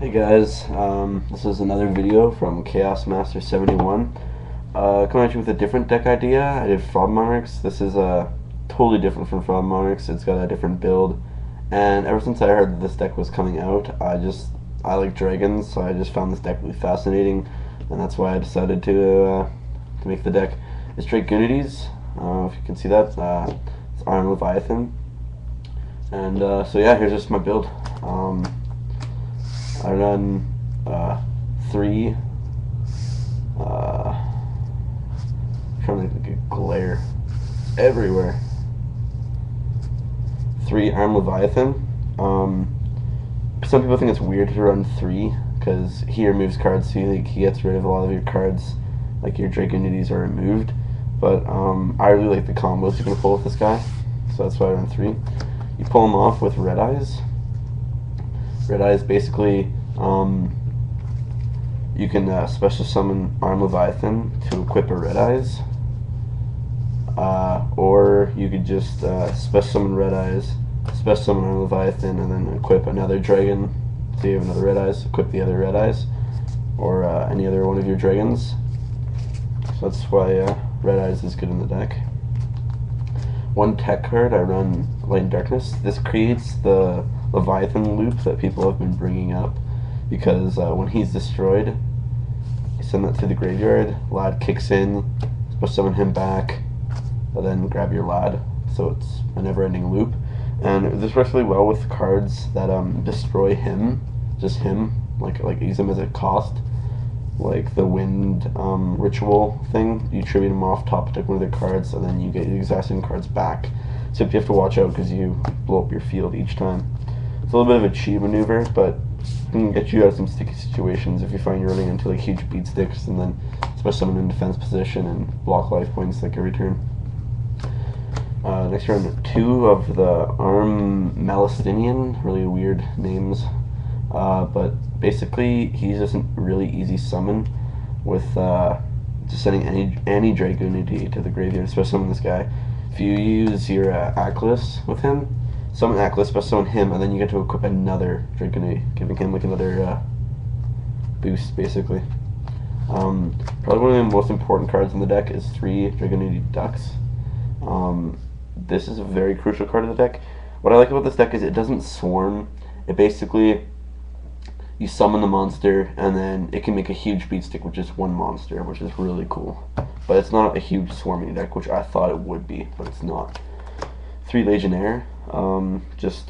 Hey guys, this is another video from Chaos Master 71. Coming at you with a different deck idea. I did Fraud Monarchs. This is totally different from Fraud Monarchs. It's got a different build, and ever since I heard that this deck was coming out, I like dragons, so I just found this deck really fascinating, and that's why I decided to make the deck. It's Dragunities. If you can see that, it's Iron Leviathan, and so yeah, here's just my build. I run three. Trying to get glare everywhere. 3 Arm Leviathan. Some people think it's weird to run 3 because he removes cards, so he gets rid of a lot of your cards, like your Dragunities are removed. But I really like the combos you can pull with this guy, so that's why I run 3. You pull him off with Red Eyes. Red Eyes basically, you can special summon Arm Leviathan to equip a Red Eyes, or you could just special summon Red Eyes, special summon Arm Leviathan, and then equip another dragon. So you have another Red Eyes, equip the other Red Eyes, or any other one of your dragons. So that's why Red Eyes is good in the deck. 1 tech card, I run Light and Darkness. This creates the Leviathan loop that people have been bringing up, because when he's destroyed, you send that to the graveyard, Lad kicks in, supposed to summon him back, and then grab your Lad, so it's a never-ending loop. And this works really well with cards that destroy him, just him, like use him as a cost, like the Wind Ritual thing. You tribute him off top, take one of their cards, and then you get your exact same cards back. So you have to watch out because you blow up your field each time. It's a little bit of a cheat maneuver, but it can get you out of some sticky situations if you find you're running into like huge beat sticks, and then especially someone in defense position and block life points like every turn. Next round, 2 of the Arm Malastinian, really weird names, but basically he's just a really easy summon with just sending any Dragunity to the graveyard, especially summon this guy. If you use your Aklis with him, summon Aklis, special summon him, and then you get to equip another Dragunity, giving him like another boost, basically. Probably one of the most important cards in the deck is 3 Dragunity Ducks. This is a very crucial card of the deck. What I like about this deck is it doesn't swarm. It basically, you summon the monster, and then it can make a huge beat stick with just 1 monster, which is really cool. But it's not a huge swarming deck, which I thought it would be, but it's not. 3 Legionnaire. Just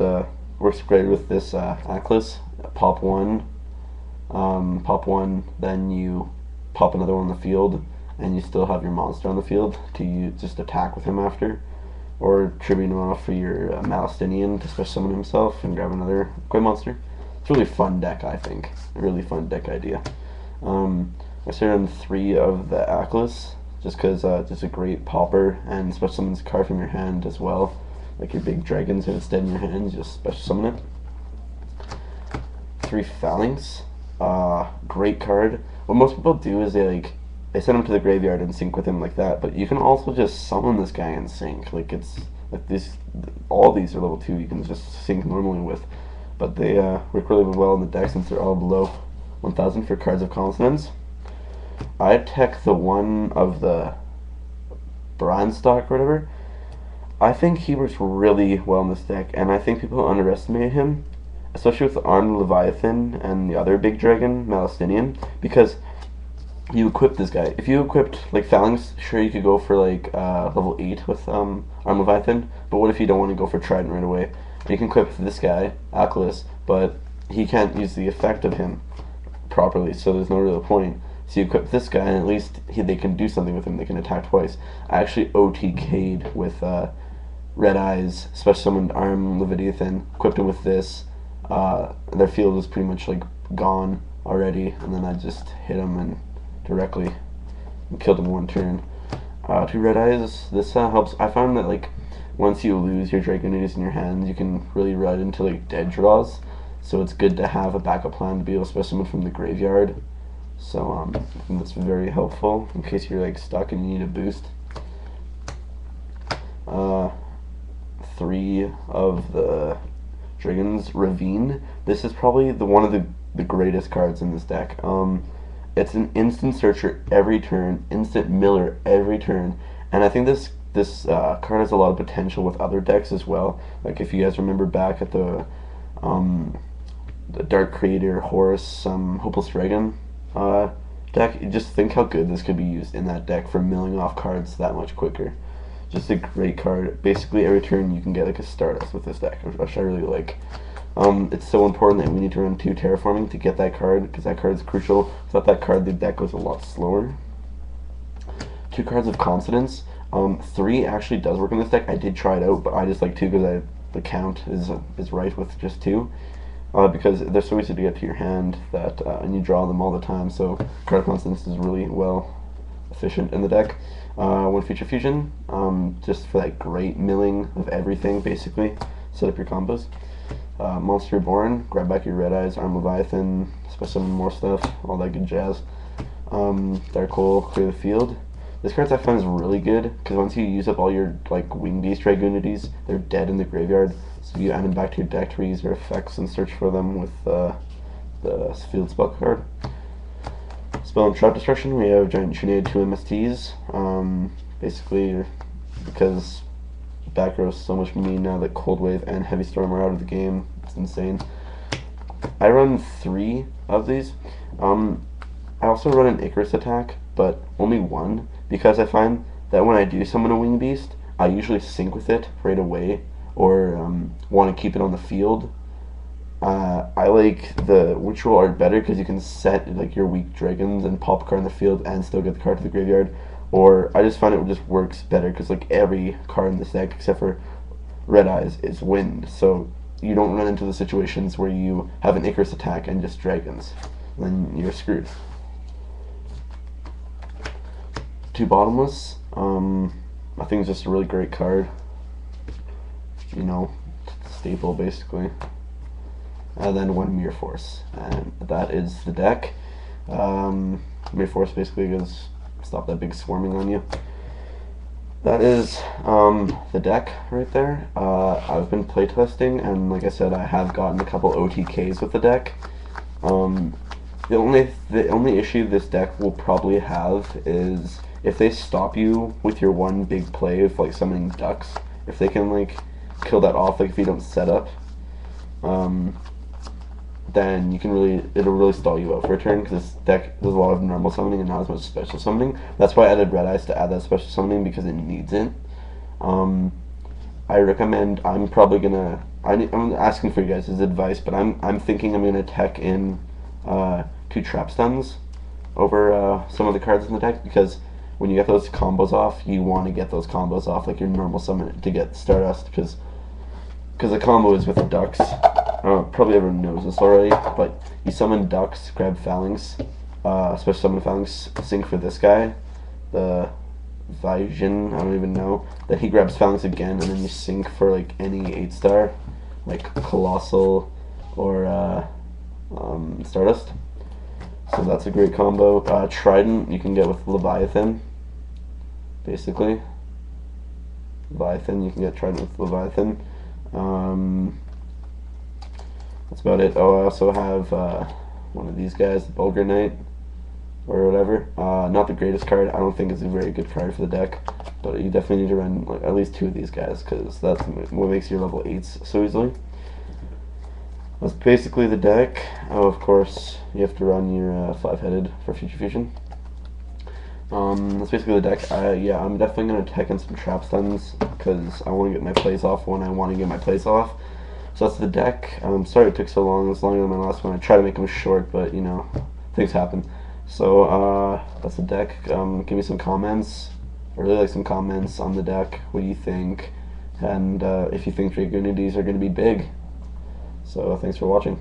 works great with this Aklis. Pop 1, then you pop another one on the field, and you still have your monster on the field to just attack with him after, or tribute him off for your Malastinian to special summon himself and grab another Quay monster. It's a really fun deck, I think. A really fun deck idea. I started on 3 of the Aklis, just because it's a great popper, and special summons a card from your hand as well. Like your big dragons, if it's dead in your hand, you just special summon it. 3 Phalanx. Great card. What most people do is they send him to the graveyard and sync with him like that, but you can also just summon this guy and sync. Like all these are level 2 you can just sync normally with, but they work really well in the deck since they're all below 1000 for cards of consonance. I tech the one of the Brandstock or whatever. I think he works really well in this deck, and I think people underestimate him, especially with the Armed Leviathan and the other big dragon, Malastinian, because you equip this guy. If you equipped like Phalanx, sure you could go for like level 8 with Arm Leviathan, but what if you don't want to go for Trident right away? You can equip this guy, Aklis, but he can't use the effect of him properly, so there's no real point. So you equip this guy, and at least they can do something with him. They can attack twice. I actually OTK'd with Red Eyes, special summoned Arm Leviathan, equipped him with this. Their field was pretty much like gone already, and then I just hit him and directly and killed him in 1 turn. 2 Red Eyes. This helps. I found that like once you lose your Dragonities in your hands, you can really run into like dead draws. So it's good to have a backup plan to be able to special summon from the graveyard. So I think that's very helpful in case you're like stuck and you need a boost. 3 of the Dragon's Ravine. This is probably one of the the greatest cards in this deck. It's an instant searcher every turn, instant miller every turn, and I think this card has a lot of potential with other decks as well. Like if you guys remember back at the Dark Creator Horus Hopeless Dragon deck, just think how good this could be used in that deck for milling off cards that much quicker. Just a great card. Basically every turn you can get like a Stardust with this deck, which I really like. It's so important that we need to run 2 terraforming to get that card, because that card is crucial. Without that card, the deck goes a lot slower. 2 cards of Consonance. 3 actually does work in this deck. I did try it out, but I just like 2 because the count is right with just 2. Because they're so easy to get to your hand that and you draw them all the time. So card of Consonance is really well efficient in the deck. 1 Future Fusion, just for that great milling of everything, basically. Set up your combos. Monster Reborn, grab back your Red Eyes, Arm Leviathan, special summon more stuff, all that good jazz. Dark Hole, clear the field. This card I find is really good, because once you use up all your like Wing Beast Dragunities, they're dead in the graveyard, so you add them back to your deck to use their effects and search for them with the field spell card. Spell and Trap Destruction, we have Giant Trinade 2 MSTs, basically because back row is so much mean now that Cold Wave and Heavy Storm are out of the game. It's insane. I run 3 of these. I also run an Icarus attack, but only 1, because I find that when I do summon a Wing Beast, I usually sync with it right away, or want to keep it on the field. I like the Ritual Art better because you can set like your weak dragons and pop a card in the field and still get the card to the graveyard. Or I just find it just works better because like every card in this deck except for Red Eyes is wind, so you don't run into the situations where you have an Icarus attack and just dragons, then you're screwed. 2 Bottomless, I think it's just a really great card, you know, staple basically. And then 1 Mirror Force, and that is the deck. Mirror Force basically goes stop that big swarming on you. That is the deck right there. I've been playtesting, and like I said, I have gotten a couple OTKs with the deck. The only issue this deck will probably have is if they stop you with your one big play of like summoning ducks. If they can like kill that off, like if you don't set up, then you can it'll really stall you out for a turn, because this deck does a lot of normal summoning and not as much special summoning. That's why I added Red Eyes to add that special summoning, because it needs it. I recommend, I'm asking for you guys' advice, but I'm thinking I'm gonna tech in 2 trap stuns over some of the cards in the deck, because when you get those combos off, you want to get those combos off like your normal summon to get Stardust, because the combo is with the ducks. Probably everyone knows this already, but you summon ducks, grab Phalanx, special summon Phalanx, sync for this guy, the Vision, I don't even know, then he grabs Phalanx again, and then you sync for like any 8-star, like Colossal or Stardust. So that's a great combo. Trident you can get with Leviathan, basically. Leviathan, you can get Trident with Leviathan. That's about it. Oh, I also have one of these guys, the Bulgar Knight, or whatever. Not the greatest card. I don't think it's a very good card for the deck, but you definitely need to run like at least 2 of these guys, because that's what makes your level 8s so easily. That's basically the deck. Oh, of course, you have to run your 5-headed for Future Fusion. That's basically the deck. Yeah, I'm definitely going to tech in some trap stuns, because I want to get my plays off when I want to get my plays off. So that's the deck. I'm sorry it took so long. It's longer than my last one. I tried to make them short, but you know, things happen. So that's the deck. Give me some comments. I really like some comments on the deck. What do you think? And if you think Dragunities are going to be big. So thanks for watching.